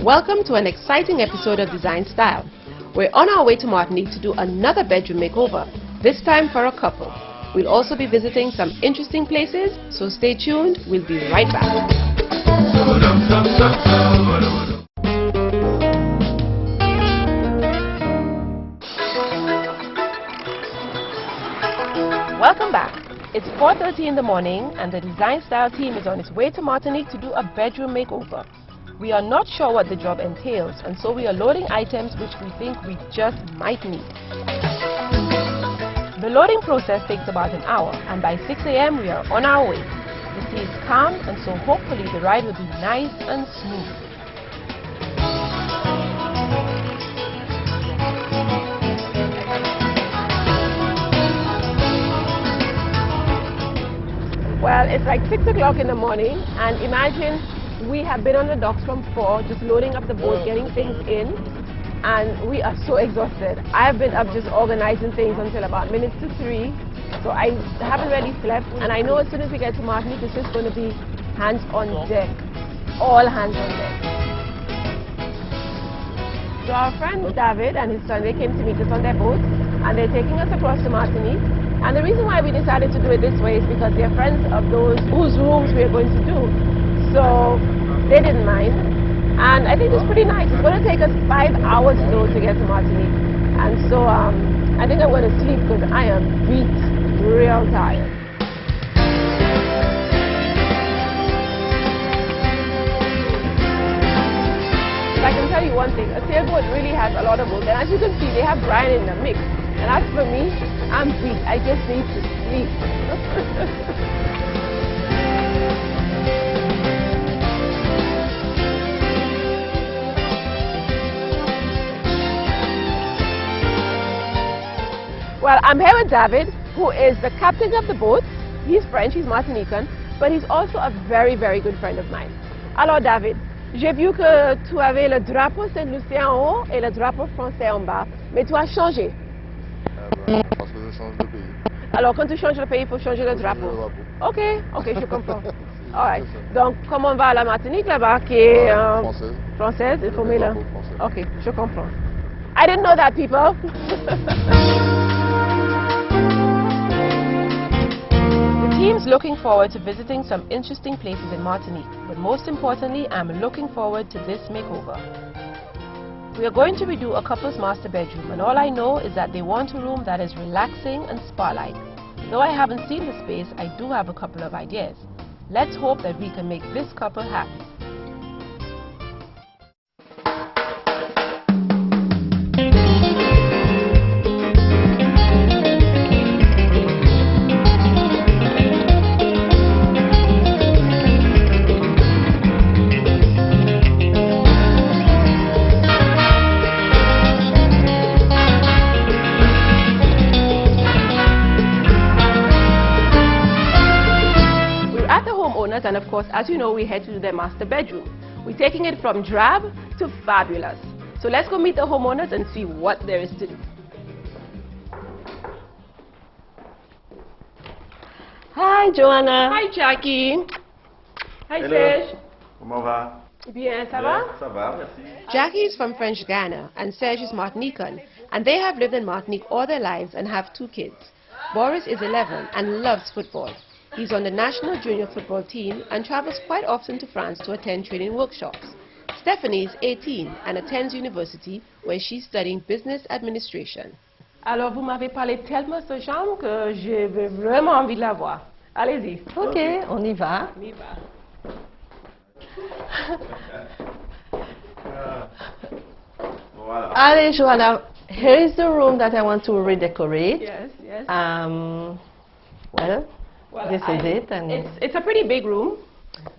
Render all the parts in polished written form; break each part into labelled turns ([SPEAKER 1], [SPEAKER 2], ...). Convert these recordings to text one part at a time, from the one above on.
[SPEAKER 1] Welcome to an exciting episode of Design Style. We're on our way to Martinique to do another bedroom makeover, this time for a couple. We'll also be visiting some interesting places, so stay tuned, we'll be right back. Welcome back. It's 4:30 in the morning and the Design Style team is on its way to Martinique to do a bedroom makeover. We are not sure what the job entails, and so we are loading items which we think we just might need. The loading process takes about an hour, and by 6 a.m. we are on our way. The sea is calm, and so hopefully the ride will be nice and smooth. Well, it's like 6 o'clock in the morning, and imagine we have been on the docks from 4, just loading up the boat, getting things in, and we are so exhausted. I've been up just organizing things until about minutes to 3, so I haven't really slept, and I know as soon as we get to Martinique, it's just going to be hands on deck, all hands on deck. So our friend David and his son, they came to meet us on their boat, and they're taking us across to Martinique. And the reason why we decided to do it this way is because they're friends of those whose rooms we're going to do. So they didn't mind. And I think it's pretty nice. It's going to take us 5 hours though to get to Martinique. And so I think I'm going to sleep because I am beat, real tired. But I can tell you one thing, a sailboat really has a lot of boats. And as you can see, they have Brian in the mix. And as for me, I'm beat. I just need to sleep. Well, I'm here with David, who is the captain of the boat. He's French, he's Martinican, but he's also a very, very good friend of mine. Alors David, j'ai vu que tu avais le drapeau Saint-Lucien en haut et le drapeau français en bas, mais tu as changé.
[SPEAKER 2] Parce que je change de pays.
[SPEAKER 1] Alors, quand tu changes de pays, il faut changer le drapeau. Ok, je comprends. Alright. Donc, comme on va à la Martinique là-bas, qui est française, il faut mettre là. Ok, je comprends. I didn't know that, people. The team's looking forward to visiting some interesting places in Martinique, but most importantly, I'm looking forward to this makeover. We are going to redo a couple's master bedroom, and all I know is that they want a room that is relaxing and spa-like. Though I haven't seen the space, I do have a couple of ideas. Let's hope that we can make this couple happy. And of course, as you know, we head to their master bedroom. We're taking it from drab to fabulous. So let's go meet the homeowners and see what there is to do. Hi, Joanna. Hi, Jackie. Hi, Serge.
[SPEAKER 2] Comment va?
[SPEAKER 1] Bien, ça va?
[SPEAKER 2] Ça va, merci.
[SPEAKER 1] Jackie is from French Guiana and Serge is Martinican, and they have lived in Martinique all their lives and have 2 kids. Boris is 11 and loves football. He's on the national junior football team and travels quite often to France to attend training workshops. Stephanie is 18 and attends university where she's studying business administration. Alors, vous m'avez parlé tellement de cette chambre que j'ai vraiment envie de la voir. Allez-y.
[SPEAKER 3] Ok, on y va.
[SPEAKER 1] On y va.
[SPEAKER 2] Voilà.
[SPEAKER 3] Allez, Joanna, here is the room that I want to redecorate.
[SPEAKER 1] Yes, yes.
[SPEAKER 3] Well, this is it. And
[SPEAKER 1] it's a pretty big room.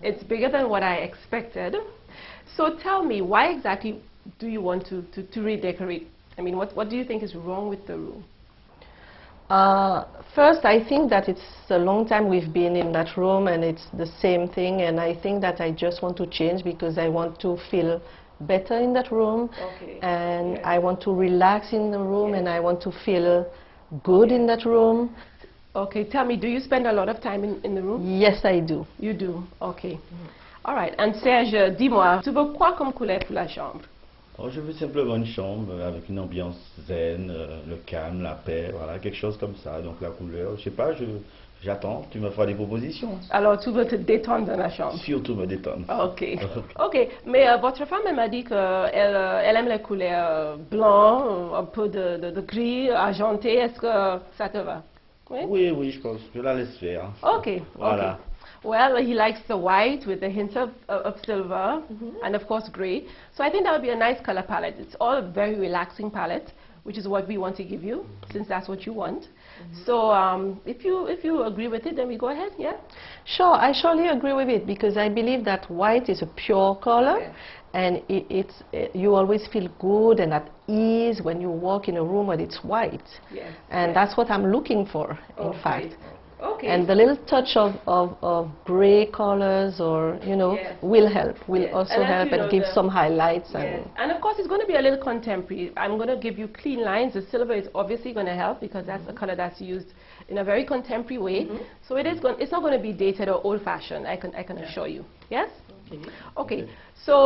[SPEAKER 1] It's bigger than what I expected. So tell me, why exactly do you want to redecorate? I mean, what do you think is wrong with the room?
[SPEAKER 3] First, I think that it's a long time we've been in that room and it's the same thing, and I think that I just want to change because I want to feel better in that room, and yes. I want to relax in the room, yes. And I want to feel good in that room.
[SPEAKER 1] Okay, tell me, do you spend a lot of time in the room?
[SPEAKER 3] Yes, I do.
[SPEAKER 1] You do, okay. All right. And Serge, dis-moi, tu veux quoi comme couleur pour la chambre?
[SPEAKER 4] Oh, je veux simplement une chambre avec une ambiance zen, le calme, la paix, voilà, quelque chose comme ça. Donc la couleur, je sais pas, j'attends, tu me feras des propositions.
[SPEAKER 1] Alors, tu veux te détendre dans la chambre?
[SPEAKER 4] Surtout me détendre.
[SPEAKER 1] Ok. Ok. Mais votre femme, elle m'a dit qu'elle aime les couleurs blanc, un peu de gris, argenté. Est-ce que ça te va?
[SPEAKER 4] Oui, oui, je pense. Je la laisse faire.
[SPEAKER 1] Okay.
[SPEAKER 4] Voilà.
[SPEAKER 1] Okay. Well, he likes the white with the hints of silver and of course grey. So I think that would be a nice color palette. It's all a very relaxing palette, which is what we want to give you, since that's what you want. So if you agree with it, then we go ahead. Yeah.
[SPEAKER 3] Sure, I surely agree with it because I believe that white is a pure color.
[SPEAKER 1] Yeah.
[SPEAKER 3] And you always feel good and at ease when you walk in a room when it's white.
[SPEAKER 1] Yes.
[SPEAKER 3] And that's what I'm looking for, in fact.
[SPEAKER 1] Okay.
[SPEAKER 3] And the little touch of gray colors or, you know, will help, will also help and give some highlights.
[SPEAKER 1] And of course, it's going to be a little contemporary. I'm going to give you clean lines. The silver is obviously going to help because that's a color that's used in a very contemporary way. So it's not going to be dated or old-fashioned, I can assure you. Yes? Okay. So,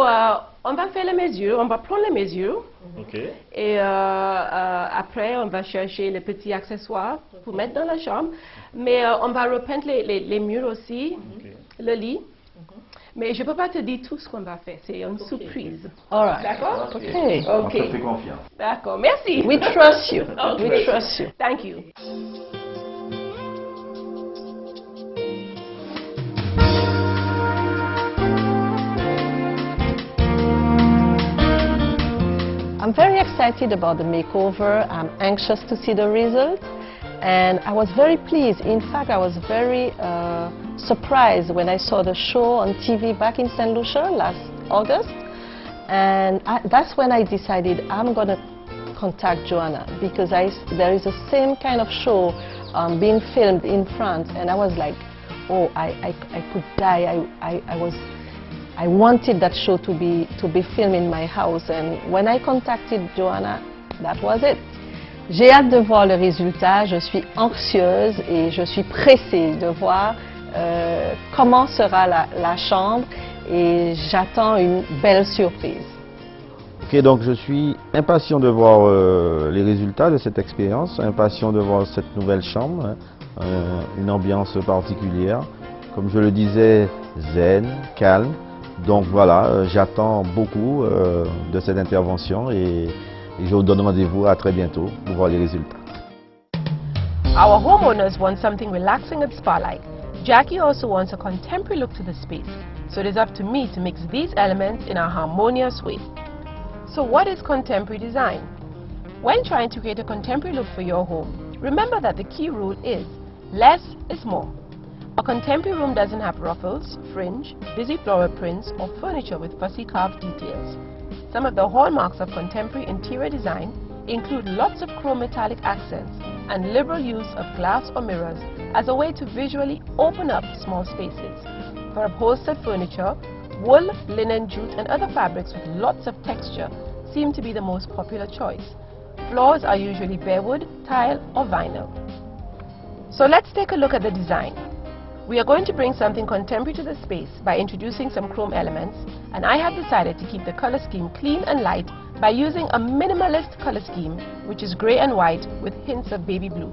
[SPEAKER 1] on va faire les mesures, on va prendre les mesures.
[SPEAKER 4] Okay.
[SPEAKER 1] Et après, on va chercher les petits accessoires pour mettre dans la chambre. Mais on va repeindre les murs aussi, le lit. Mais je ne peux pas te dire tout ce qu'on va faire, c'est une surprise.
[SPEAKER 3] All right.
[SPEAKER 1] D'accord?
[SPEAKER 3] Okay.
[SPEAKER 2] On te fait confiance.
[SPEAKER 1] D'accord, merci.
[SPEAKER 3] We trust you.
[SPEAKER 1] Okay.
[SPEAKER 3] We trust you.
[SPEAKER 1] Thank you.
[SPEAKER 3] I'm very excited about the makeover. I'm anxious to see the result. And I was very pleased. In fact, I was very surprised when I saw the show on TV back in St. Lucia last August. And that's when I decided I'm going to contact Joanna because there is the same kind of show being filmed in France. And I was like, oh, I could die. I wanted that show to be filmed in my house. And when I contacted Joanna, that was it. J'ai hâte de voir le résultat, je suis anxieuse et je suis pressée de voir comment sera la chambre et j'attends une belle surprise.
[SPEAKER 5] Ok, donc je suis impatient de voir les résultats de cette expérience, impatient de voir cette nouvelle chambre, une ambiance particulière, comme je le disais, zen, calme. Donc voilà, j'attends beaucoup de cette intervention et je vous donne rendez-vous à très bientôt pour voir les résultats.
[SPEAKER 1] Our homeowners want something relaxing and spa-like. Jackie also wants a contemporary look to the space, so it is up to me to mix these elements in a harmonious way. So what is contemporary design? When trying to create a contemporary look for your home, remember that the key rule is less is more. A contemporary room doesn't have ruffles, fringe, busy floral prints, or furniture with fussy carved details. Some of the hallmarks of contemporary interior design include lots of chrome metallic accents and liberal use of glass or mirrors as a way to visually open up small spaces. For upholstered furniture, wool, linen, jute, and other fabrics with lots of texture seem to be the most popular choice. Floors are usually bare wood, tile, or vinyl. So let's take a look at the design. We are going to bring something contemporary to the space by introducing some chrome elements, and I have decided to keep the color scheme clean and light by using a minimalist color scheme, which is grey and white with hints of baby blue.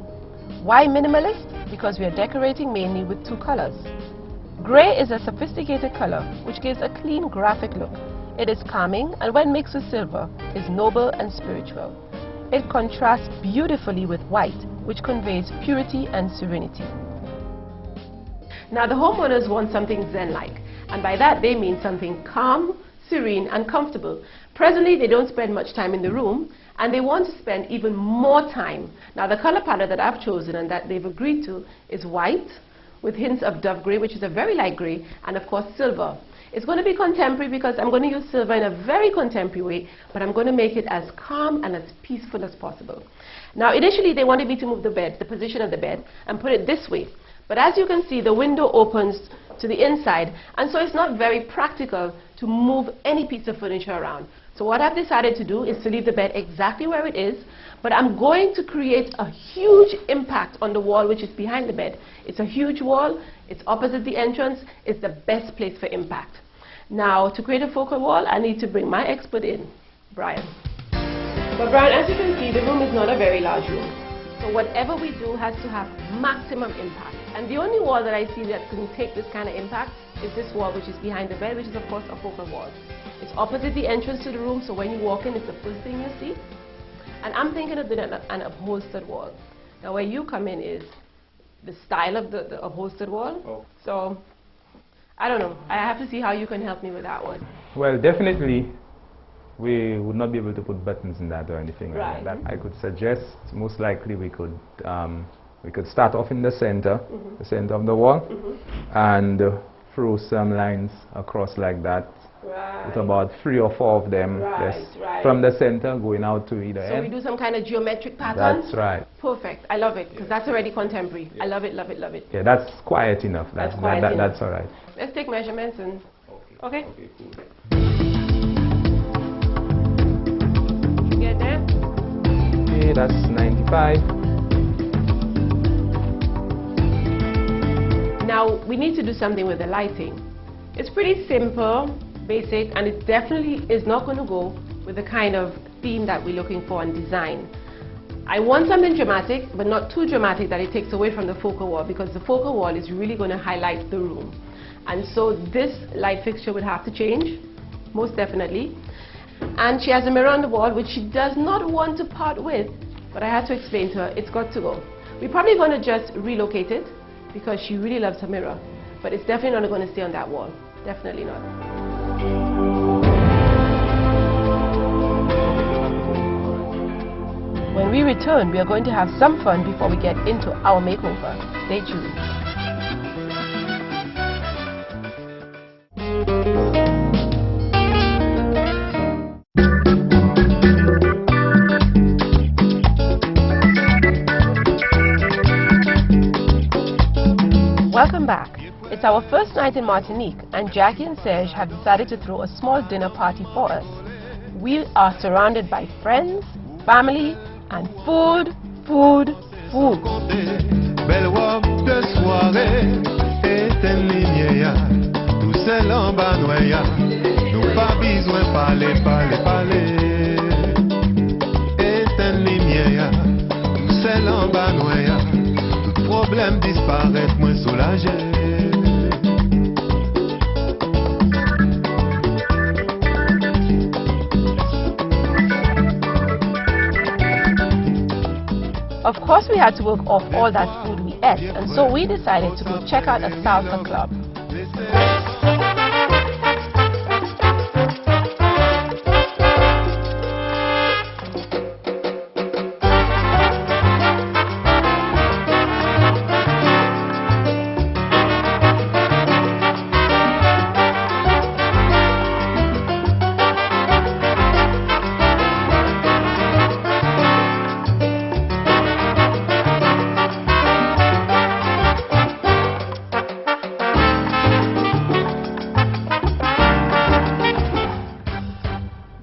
[SPEAKER 1] Why minimalist? Because we are decorating mainly with two colors. Grey is a sophisticated color which gives a clean graphic look. It is calming and when mixed with silver is noble and spiritual. It contrasts beautifully with white, which conveys purity and serenity. Now the homeowners want something zen-like, and by that they mean something calm, serene and comfortable. Presently they don't spend much time in the room and they want to spend even more time. Now the color palette that I've chosen and that they've agreed to is white with hints of dove grey, which is a very light grey, and of course silver. It's going to be contemporary because I'm going to use silver in a very contemporary way, but I'm going to make it as calm and as peaceful as possible. Now initially they wanted me to move the bed, the position of the bed, and put it this way. But as you can see, the window opens to the inside, and so it's not very practical to move any piece of furniture around. So what I've decided to do is to leave the bed exactly where it is, but I'm going to create a huge impact on the wall which is behind the bed. It's a huge wall, it's opposite the entrance, it's the best place for impact. Now, to create a focal wall, I need to bring my expert in, Brian. But Brian, as you can see, the room is not a very large room. So whatever we do has to have maximum impact. And the only wall that I see that can take this kind of impact is this wall, which is behind the bed, which is of course a focal wall. It's opposite the entrance to the room, so when you walk in, it's the first thing you see. And I'm thinking of doing an upholstered wall. Now where you come in is the style of the upholstered wall.
[SPEAKER 2] Oh.
[SPEAKER 1] So, I don't know. I have to see how you can help me with that one.
[SPEAKER 6] Well, definitely we would not be able to put buttons in that or anything
[SPEAKER 1] Right.
[SPEAKER 6] like that. I could suggest most likely we could start off in the center, the center of the wall, and throw some lines across like that.
[SPEAKER 1] Right.
[SPEAKER 6] With about 3 or 4 of them
[SPEAKER 1] Right, right.
[SPEAKER 6] from the center going out to either
[SPEAKER 1] So
[SPEAKER 6] end.
[SPEAKER 1] we do some kind of geometric patterns?
[SPEAKER 6] That's right.
[SPEAKER 1] Perfect. I love it, because that's already contemporary. I love it, love it, love it.
[SPEAKER 6] Yeah, that's quiet enough.
[SPEAKER 1] That's quiet enough.
[SPEAKER 6] That's all right.
[SPEAKER 1] Let's take measurements and... Okay?
[SPEAKER 2] Okay, cool.
[SPEAKER 1] Get there?
[SPEAKER 6] Okay, that's 95.
[SPEAKER 1] Now, we need to do something with the lighting. It's pretty simple, basic, and it definitely is not going to go with the kind of theme that we're looking for in design. I want something dramatic, but not too dramatic that it takes away from the focal wall, because the focal wall is really going to highlight the room. And so this light fixture would have to change, most definitely. And she has a mirror on the wall, which she does not want to part with, but I had to explain to her, it's got to go. We're probably going to just relocate it, because she really loves her mirror, but it's definitely not going to stay on that wall. Definitely not. When we return, we are going to have some fun before we get into our makeover. Stay tuned. Welcome back. It's our first night in Martinique, and Jackie and Serge have decided to throw a small dinner party for us. We are surrounded by friends, family, and food, food, food.
[SPEAKER 7] Belle robe de soirée, éteint lumière, tout seul en bas noya, nous pas besoin parler, parler. Éteint lumière, tout seul en bas noya, tout problème disparaît, moins soulagé.
[SPEAKER 1] Of course, we had to work off all that food we ate, and so we decided to go check out a salsa club.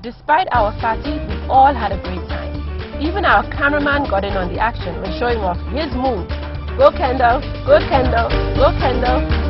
[SPEAKER 1] Despite our fatigue, we all had a great time. Even our cameraman got in on the action when showing off his moves. Go Kendall, go Kendall, go Kendall.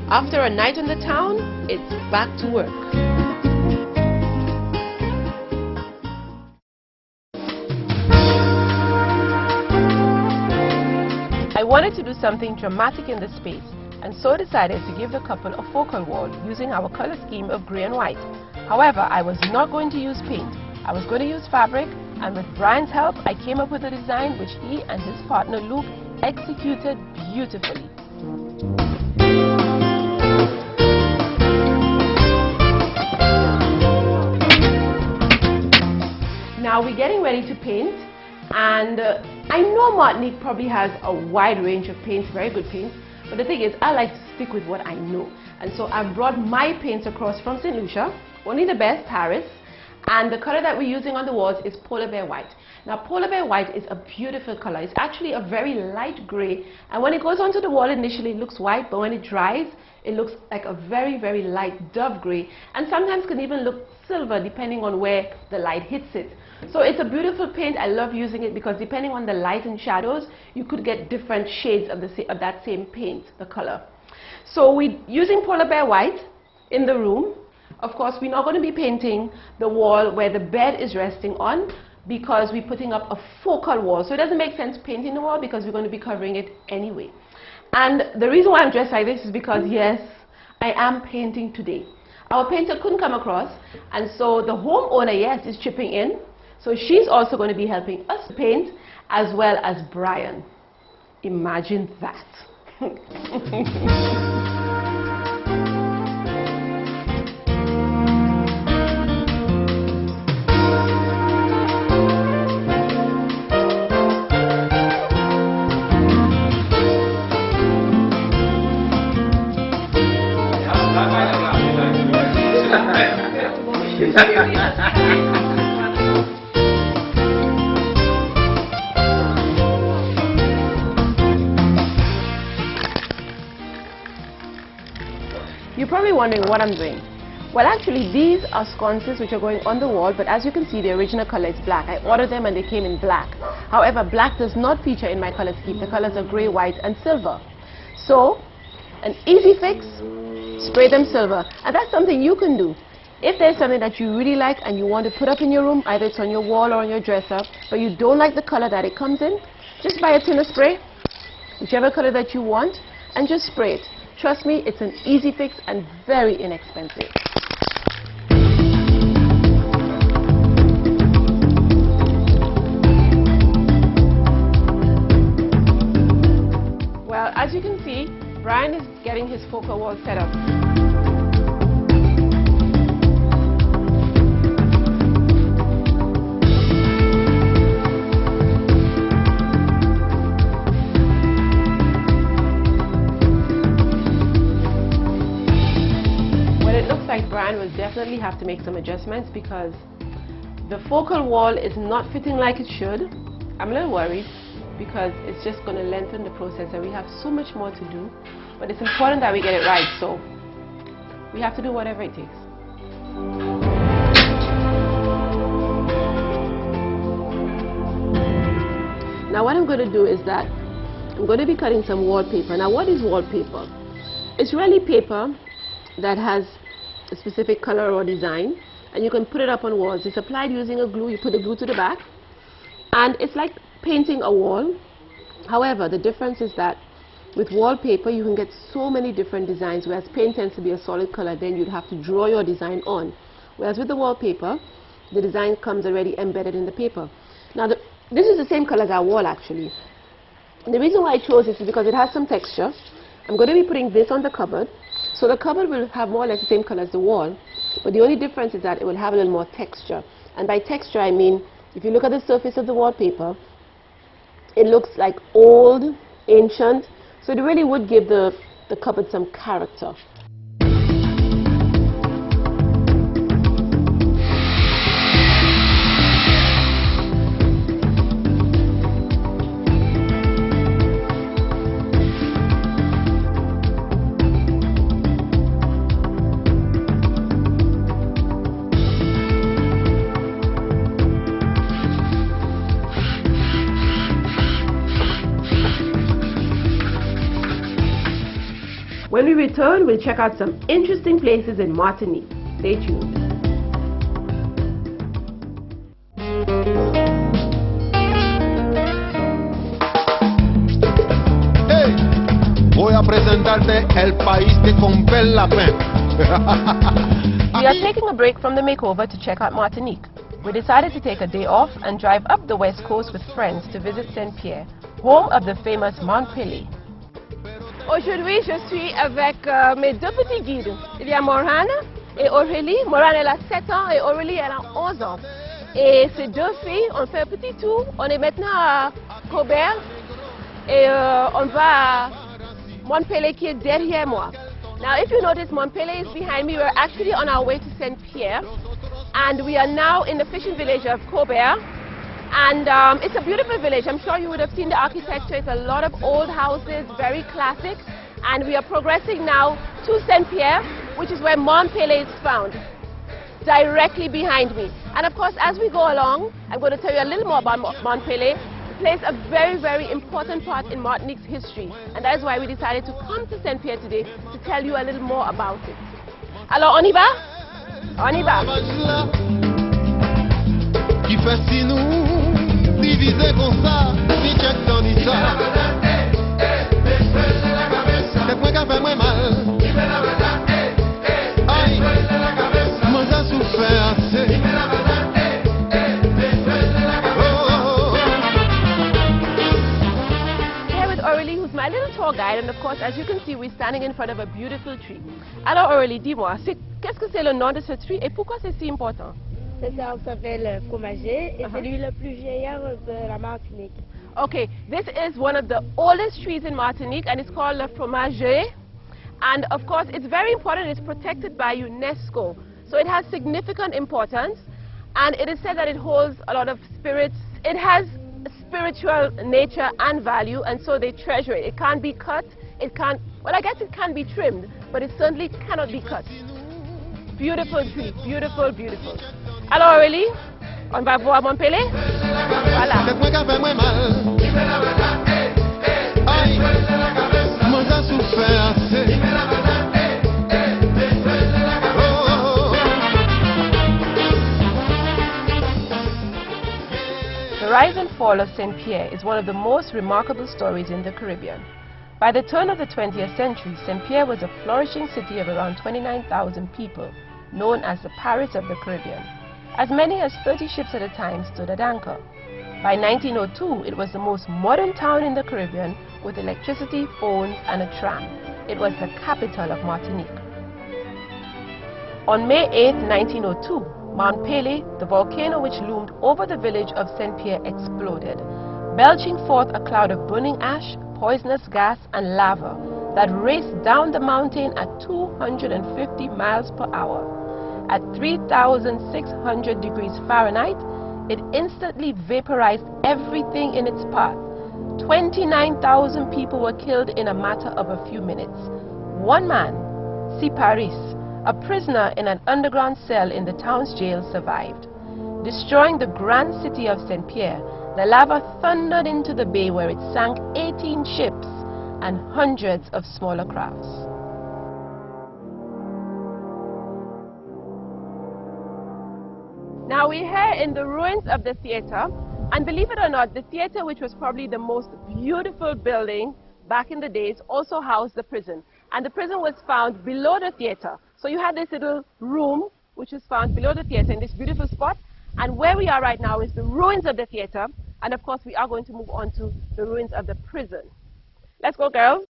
[SPEAKER 1] After a night in the town, it's back to work. I wanted to do something dramatic in the space, and so decided to give the couple a focal wall using our color scheme of grey and white. However, I was not going to use paint. I was going to use fabric, and with Brian's help, I came up with a design which he and his partner Luke executed beautifully. Now we're getting ready to paint, and I know Martinique probably has a wide range of paints, very good paints, But the thing is, I like to stick with what I know. And so I brought my paints across from St. Lucia, only the best, Paris. And the color that we're using on the walls is polar bear white. Now, polar bear white is a beautiful color. It's actually a very light gray. And when it goes onto the wall, initially it looks white, but when it dries, it looks like a very, very light dove gray. And sometimes can even look silver, depending on where the light hits it. So it's a beautiful paint. I love using it because depending on the light and shadows, you could get different shades of that same paint, the color. So we're using polar bear white in the room. Of course, we're not going to be painting the wall where the bed is resting on because we're putting up a focal wall. So it doesn't make sense painting the wall because we're going to be covering it anyway. And the reason why I'm dressed like this is because, yes, I am painting today. Our painter couldn't come across, and so the homeowner, yes, is chipping in. So she's also going to be helping us paint, as well as Brian. Imagine that. You're probably wondering what I'm doing. Well, actually, these are sconces which are going on the wall, but as you can see, the original color is black. I ordered them and they came in black. However, black does not feature in my color scheme. The colors are gray, white, and silver. So, an easy fix, spray them silver. And that's something you can do. If there's something that you really like and you want to put up in your room, either it's on your wall or on your dresser, but you don't like the color that it comes in, just buy a tin of spray, whichever color that you want, and just spray it. Trust me, it's an easy fix and very inexpensive. Well, as you can see, Brian is getting his focal wall set up. Brian will definitely have to make some adjustments because the focal wall is not fitting like it should. I'm a little worried because it's just going to lengthen the process and we have so much more to do, but it's important that we get it right, so we have to do whatever it takes. Now what I'm going to do is that I'm going to be cutting some wallpaper. Now what is wallpaper? It's really paper that has a specific color or design, and you can put it up on walls. It's applied using a glue. You put the glue to the back, and it's like painting a wall. However, the difference is that with wallpaper you can get so many different designs, whereas paint tends to be a solid color, then you'd have to draw your design on. Whereas with the wallpaper, the design comes already embedded in the paper. Now this is the same color as our wall actually. And the reason why I chose this is because it has some texture. I'm going to be putting this on the cupboard. So the cupboard will have more or less the same color as the wall, but the only difference is that it will have a little more texture. And by texture I mean, if you look at the surface of the wallpaper, it looks like old, ancient, so it really would give the cupboard some character. When we return, we'll check out some interesting places in Martinique. Stay tuned.
[SPEAKER 7] Hey, voy a presentarte el país que con la fe.
[SPEAKER 1] We are taking a break from the makeover to check out Martinique. We decided to take a day off and drive up the west coast with friends to visit Saint-Pierre, home of the famous Montpellier. Aujourd'hui, je suis avec mes deux petits guides. Il y a Morane et Aurélie. Morane, elle a 7 ans et Aurélie, elle a 11 ans. Et ces deux filles, on fait un petit tour. On est maintenant à Cobert et on va Montpellier qui est derrière moi. Now, if you notice, Montpellier is behind me. We're actually on our way to Saint-Pierre, and we are now in the fishing village of Colbert. And it's a beautiful village. I'm sure you would have seen the architecture. It's a lot of old houses, very classic. And we are progressing now to Saint-Pierre, which is where Montpellier is found, directly behind me. And of course, as we go along, I'm going to tell you a little more about Montpellier. It plays a very, very important part in Martinique's history. And that is why we decided to come to Saint-Pierre today to tell you a little more about it. Alors, on y va? On y va.
[SPEAKER 7] Qui fait si nous diviser comme ça, ni check dans ni ça. C'est moi qui fait moins mal. Aïe, moi ça souffert assez.
[SPEAKER 1] Here with Aurélie, who's my little tour guide, and of course, as you can see, we're standing in front of a beautiful tree. Alors Aurélie, dis-moi, qu'est-ce que c'est le nom de ce tree et pourquoi c'est si important?
[SPEAKER 8] Cet arbre s'appelle fromager et c'est lui le plus vieillard de la Martinique.
[SPEAKER 1] Okay, this is one of the oldest trees in Martinique and it's called le fromager. And of course, it's very important. It's protected by UNESCO. So it has significant importance. And it is said that it holds a lot of spirits. It has spiritual nature and value, and so they treasure it. It can't be cut. It can't, well, I guess it can be trimmed, but it certainly cannot be cut. Beautiful tree, beautiful, beautiful. Alors Aurélie, on va voir Montpellier. Voilà.
[SPEAKER 7] C'est moi qui fait moins mal. Aïe, moi ça souffert assez.
[SPEAKER 1] The rise and fall of Saint-Pierre is one of the most remarkable stories in the Caribbean. By the turn of the 20th century, Saint-Pierre was a flourishing city of around 29,000 people, known as the Paris of the Caribbean. As many as 30 ships at a time stood at anchor. By 1902, it was the most modern town in the Caribbean with electricity, phones, and a tram. It was the capital of Martinique. On May 8, 1902, Mount Pelée, the volcano which loomed over the village of Saint-Pierre, exploded, belching forth a cloud of burning ash, poisonous gas, and lava that raced down the mountain at 250 miles per hour. At 3,600 degrees Fahrenheit, it instantly vaporized everything in its path. 29,000 people were killed in a matter of a few minutes. One man, Paris, a prisoner in an underground cell in the town's jail, survived. Destroying the grand city of Saint-Pierre, the lava thundered into the bay where it sank 18 ships and hundreds of smaller crafts. Now we're here in the ruins of the theater, and believe it or not, the theater, which was probably the most beautiful building back in the days, also housed the prison. And the prison was found below the theater. So you had this little room, which was found below the theater in this beautiful spot. And where we are right now is the ruins of the theater. And of course, we are going to move on to the ruins of the prison. Let's go, girls.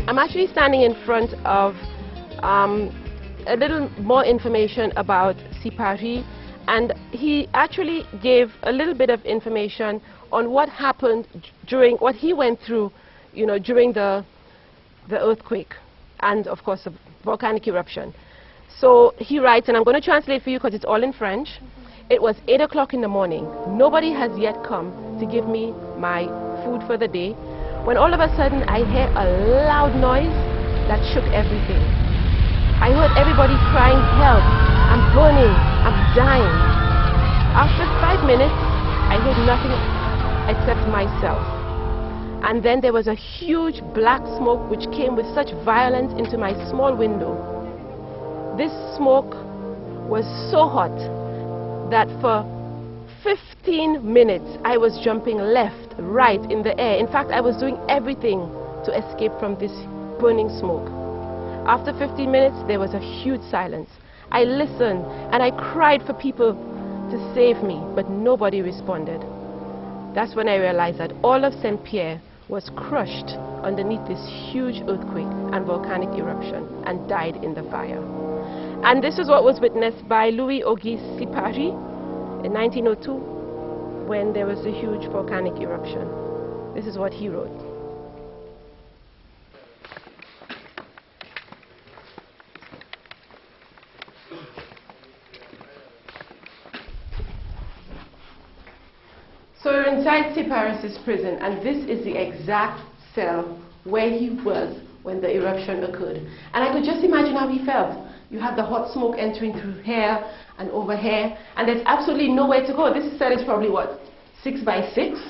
[SPEAKER 1] I'm actually standing in front of a little more information about Paris, and he actually gave a little bit of information on what happened during what he went through, you know, during the earthquake and of course the volcanic eruption. So he writes, and I'm going to translate for you because it's all in French. It was 8 o'clock in the morning. Nobody has yet come to give me my food for the day, when all of a sudden I hear a loud noise that shook everything. I heard everybody crying, "Help, I'm burning, I'm dying." After 5 minutes, I heard nothing except myself. And then there was a huge black smoke which came with such violence into my small window. This smoke was so hot that for 15 minutes I was jumping left, right in the air. In fact, I was doing everything to escape from this burning smoke. After 15 minutes, there was a huge silence. I listened and I cried for people to save me, but nobody responded. That's when I realized that all of Saint-Pierre was crushed underneath this huge earthquake and volcanic eruption and died in the fire. And this is what was witnessed by Louis-Auguste Paris, in 1902 when there was a huge volcanic eruption. This is what he wrote. So we're inside Cyparus's prison, and this is the exact cell where he was when the eruption occurred. And I could just imagine how he felt. You have the hot smoke entering through here and over here, and there's absolutely nowhere to go. This cell is probably, what, 6 by 6?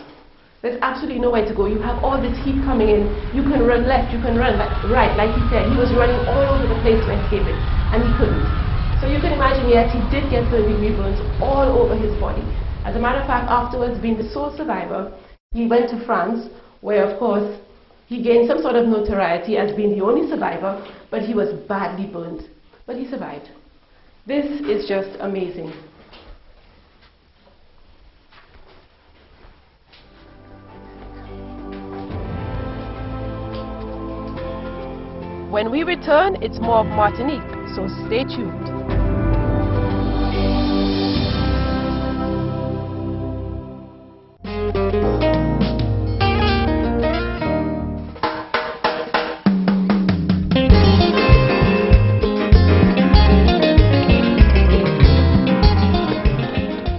[SPEAKER 1] There's absolutely nowhere to go. You have all this heat coming in. You can run left, you can run right, like he said. He was running all over the place to escape it, and he couldn't. So you can imagine, yes, he did get third-degree burns all over his body. As a matter of fact, afterwards, being the sole survivor, he went to France, where, of course, he gained some sort of notoriety as being the only survivor, but he was badly burned. But he survived. This is just amazing. When we return, it's more of Martinique, so stay tuned.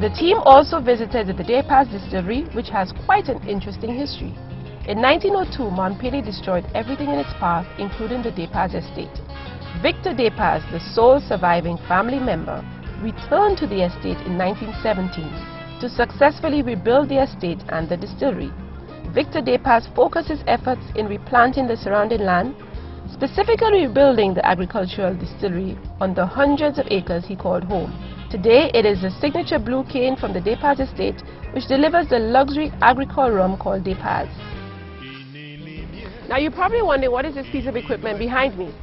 [SPEAKER 1] The team also visited the Depas distillery, which has quite an interesting history. In 1902, Montpellier destroyed everything in its path, including the Depas estate. Victor Depas, the sole surviving family member, returned to the estate in 1917 to successfully rebuild the estate and the distillery. Victor Depas focused his efforts in replanting the surrounding land, specifically rebuilding the agricultural distillery on the hundreds of acres he called home. Today, it is the signature blue cane from the Depas estate which delivers the luxury agricole rum called Depas. Now, you're probably wondering, what is this piece of equipment behind me?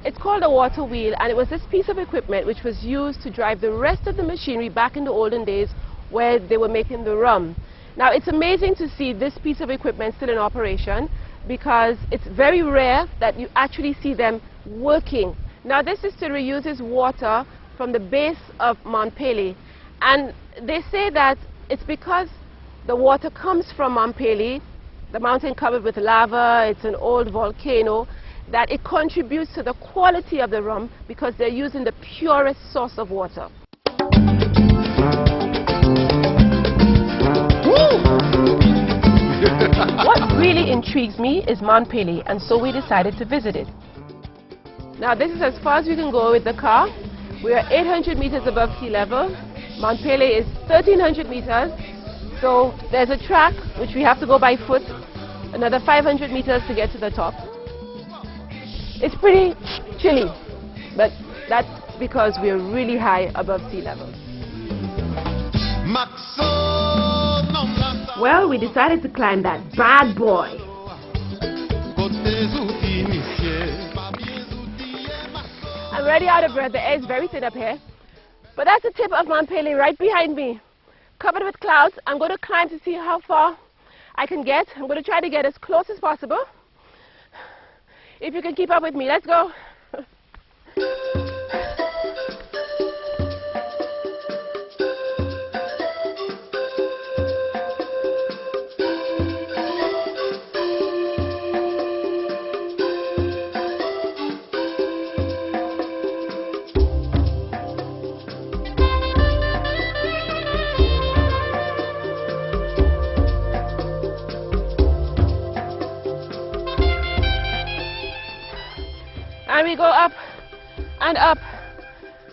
[SPEAKER 1] It's called a water wheel, and it was this piece of equipment which was used to drive the rest of the machinery back in the olden days where they were making the rum. Now, it's amazing to see this piece of equipment still in operation, because it's very rare that you actually see them working. Now, this distillery uses water from the base of Montpellier, and they say that it's because the water comes from Montpellier, the mountain covered with lava, it's an old volcano, that it contributes to the quality of the rum because they're using the purest source of water. What really intrigues me is Montpellier, and so we decided to visit it. Now, this is as far as we can go with the car. We are 800 meters above sea level. Montpellier is 1,300 meters. So there's a track which we have to go by foot, another 500 meters to get to the top. It's pretty chilly, but that's because we're really high above sea level. Well, we decided to climb that bad boy. I'm already out of breath. The air is very thin up here. But that's the tip of Montpellier right behind me, covered with clouds. I'm going to climb to see how far I can get. I'm going to try to get as close as possible. If you can keep up with me, let's go. And we go up and up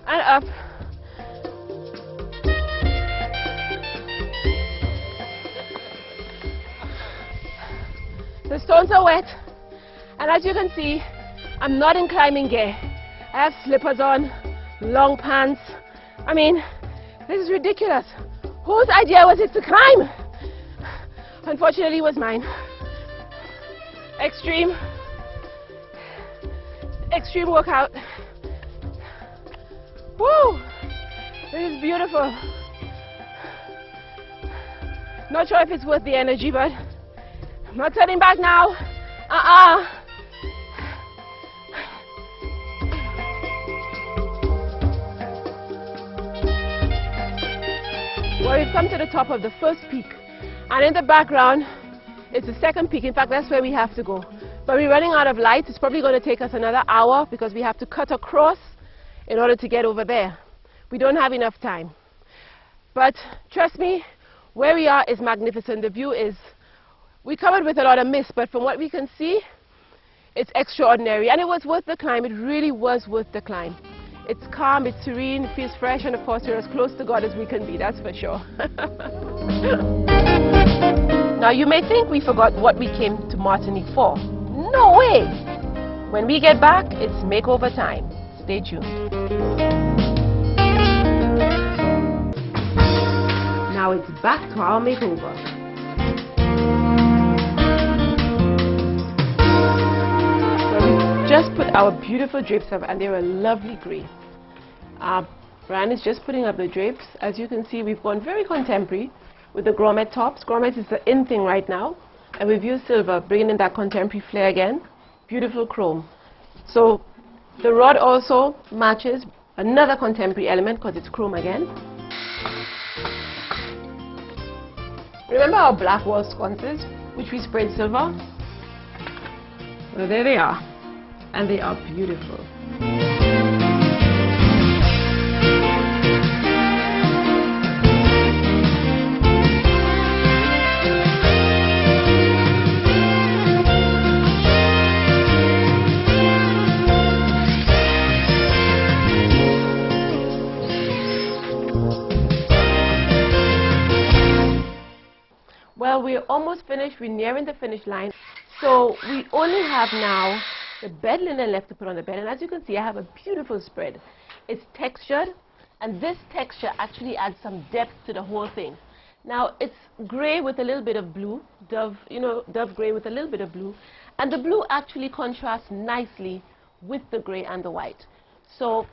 [SPEAKER 1] and up. The stones are wet, and as you can see, I'm not in climbing gear. I have slippers on, long pants. I mean, this is ridiculous. Whose idea was it to climb? Unfortunately, it was mine. Extreme workout. Woo! This is beautiful. Not sure if it's worth the energy, but I'm not turning back now. come to the top of the first peak. And in the background, it's the second peak. In fact, that's where we have to go. But we're running out of light. It's probably going to take us another hour because we have to cut across in order to get over there. We don't have enough time. But trust me, where we are is magnificent. The view is, we covered with a lot of mist, but from what we can see, it's extraordinary. And it was worth the climb. It really was worth the climb. It's calm, it's serene, it feels fresh, and of course we're as close to God as we can be, that's for sure. Now you may think we forgot what we came to Martinique for. No way! When we get back, it's makeover time. Stay tuned. Now it's back to our makeover. Just put our beautiful drapes up, and they're a lovely grey. Brian is just putting up the drapes. As you can see, we've gone very contemporary with the grommet tops. Grommet is the in thing right now, and we've used silver, bringing in that contemporary flair again. Beautiful chrome. So the rod also matches another contemporary element because it's chrome again. Remember our black wall sconces, which we sprayed silver? Well, there they are. And they are beautiful. Well, we're almost finished. We're nearing the finish line. So we only have now the bed linen left to put on the bed, and as you can see, I have a beautiful spread. It's textured, and this texture actually adds some depth to the whole thing. Now it's grey with a little bit of blue, dove grey with a little bit of blue, and the blue actually contrasts nicely with the grey and the white. So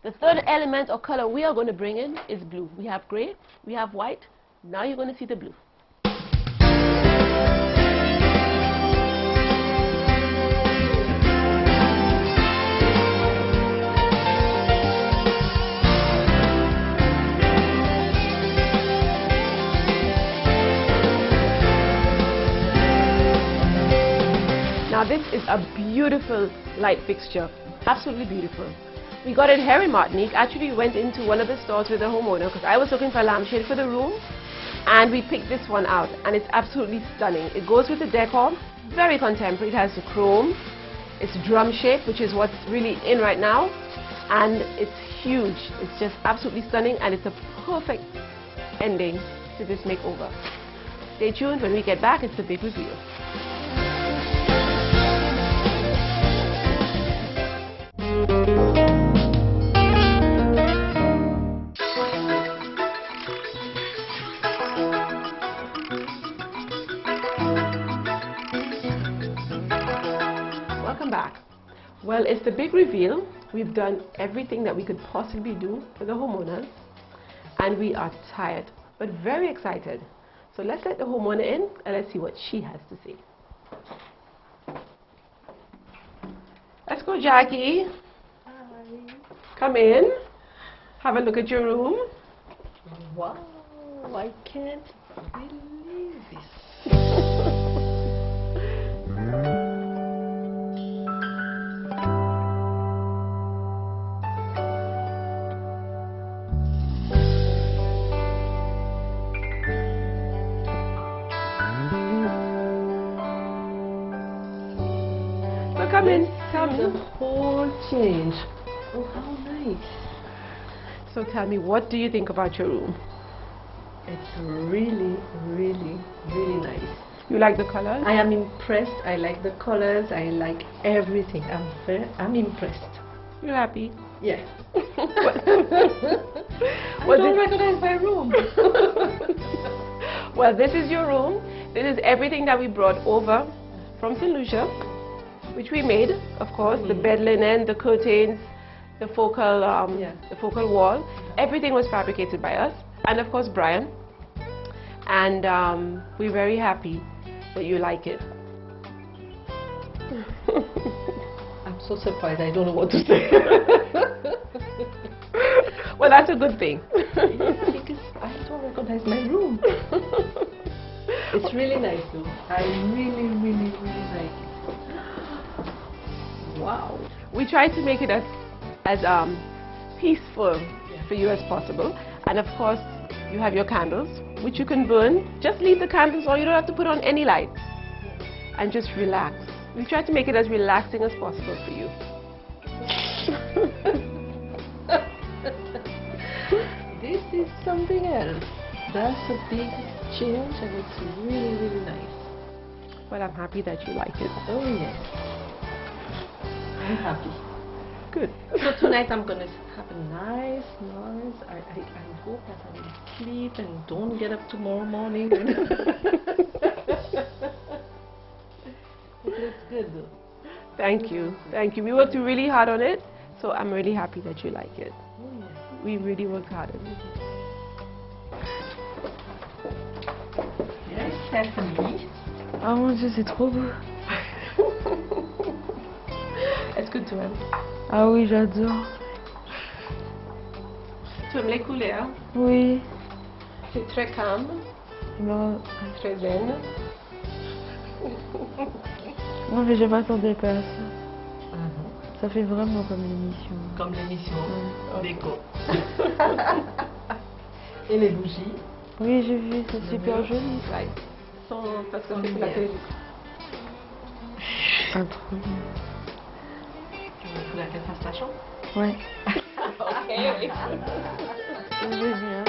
[SPEAKER 1] the third element or color we are going to bring in is blue. We have grey, we have white, now you're going to see the blue. Now this is a beautiful light fixture, absolutely beautiful. We got it here in Martinique. Actually, we went into one of the stores with the homeowner because I was looking for a lampshade for the room, and we picked this one out, and it's absolutely stunning. It goes with the decor, very contemporary. It has the chrome, it's drum shape, which is what's really in right now, and it's huge. It's just absolutely stunning, and it's a perfect ending to this makeover. Stay tuned. When we get back, it's the big reveal. Welcome back. Well, it's the big reveal. We've done everything that we could possibly do for the homeowners, and we are tired but very excited. So let's let the homeowner in and let's see what she has to say. Let's go, Jackie.
[SPEAKER 3] Hi.
[SPEAKER 1] Come in. Have a look at your room.
[SPEAKER 3] Wow, I can't believe this.
[SPEAKER 1] So come in, tell me.
[SPEAKER 3] The whole change. Oh, how nice.
[SPEAKER 1] So tell me, what do you think about your room?
[SPEAKER 3] It's really, really, really nice.
[SPEAKER 1] You like the colors?
[SPEAKER 3] I am impressed. I like the colors. I like everything. I'm impressed.
[SPEAKER 1] You happy?
[SPEAKER 3] Yeah. I
[SPEAKER 1] Well,
[SPEAKER 3] don't recognize my room.
[SPEAKER 1] Well, this is your room. This is everything that we brought over from St. Lucia, which we made, of course, the bed linen, the curtains, the focal wall. Everything was fabricated by us, and of course Brian. And we're very happy that you like it.
[SPEAKER 3] I'm so surprised. I don't know what to say.
[SPEAKER 1] Well, that's a good thing.
[SPEAKER 3] Yeah, because I don't recognize recognize my room. It's really nice though. I really, really, really like it. Wow.
[SPEAKER 1] We try to make it as peaceful for you as possible. And of course, you have your candles, which you can burn. Just leave the candles on. You don't have to put on any lights. And just relax. We try to make it as relaxing as possible for you.
[SPEAKER 3] This is something else. That's a big change and it's really, really nice.
[SPEAKER 1] But I'm happy that you like it.
[SPEAKER 3] Oh yes. I'm happy.
[SPEAKER 1] Good.
[SPEAKER 3] So tonight I'm gonna have a nice noise. I hope that I will sleep and don't get up tomorrow morning. It looks good though.
[SPEAKER 1] Thank you. Thank you. We worked really hard on it, so I'm really happy that you like it.
[SPEAKER 3] Oh, yes.
[SPEAKER 1] We really worked hard on it.
[SPEAKER 3] Yes, Stephanie.
[SPEAKER 8] Oh mon Dieu, c'est trop beau.
[SPEAKER 1] Est-ce que tu aimes?
[SPEAKER 8] Ah oui, j'adore.
[SPEAKER 1] Tu aimes les couleurs?
[SPEAKER 8] Oui.
[SPEAKER 1] C'est très calme,
[SPEAKER 8] Non,
[SPEAKER 1] très zen.
[SPEAKER 8] non mais je m'attendais pas à ça. Ça fait vraiment comme l'émission.
[SPEAKER 3] Comme l'émission
[SPEAKER 8] Ouais.
[SPEAKER 3] déco. Et les bougies
[SPEAKER 8] Oui, j'ai vu, c'est super joli.
[SPEAKER 1] Ouais. Parce que c'est
[SPEAKER 3] Lumière.
[SPEAKER 1] la télévision.
[SPEAKER 8] Ah, trop bien.
[SPEAKER 3] Tu veux qu'elle fasse ta chambre?
[SPEAKER 8] Ouais.
[SPEAKER 1] Ok.
[SPEAKER 8] C'est génial.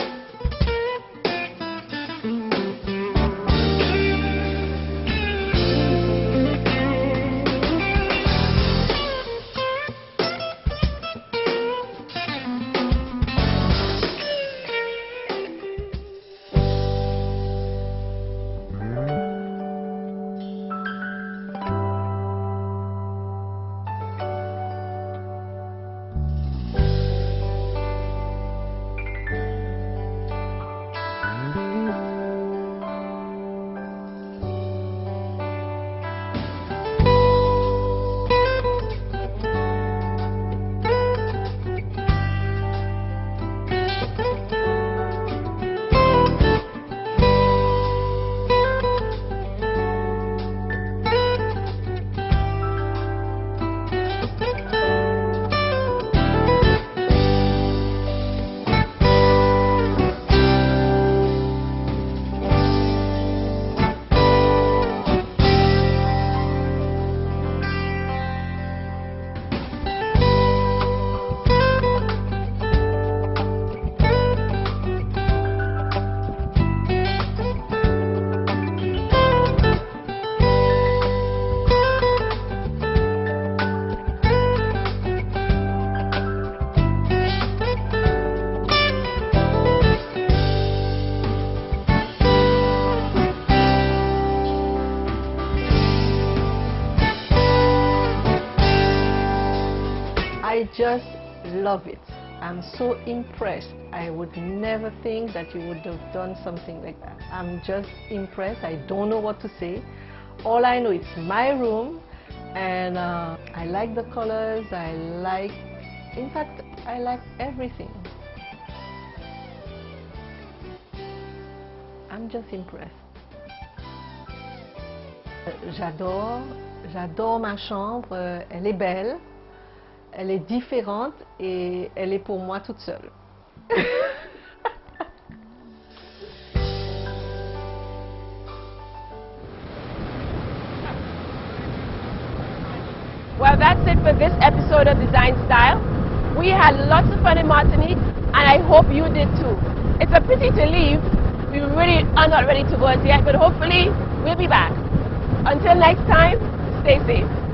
[SPEAKER 3] I just love it. I'm so impressed. I would never think that you would have done something like that. I'm just impressed. I don't know what to say. All I know it's my room and I like the colors. In fact, I like everything. I'm just impressed. J'adore ma chambre. Elle est belle. Elle est différente et elle est pour moi toute seule.
[SPEAKER 1] Well, that's it for this episode of Design Style. We had lots of fun in Martinique, and I hope you did too. It's a pity to leave. We really are not ready to go as yet, but hopefully we'll be back. Until next time, stay safe.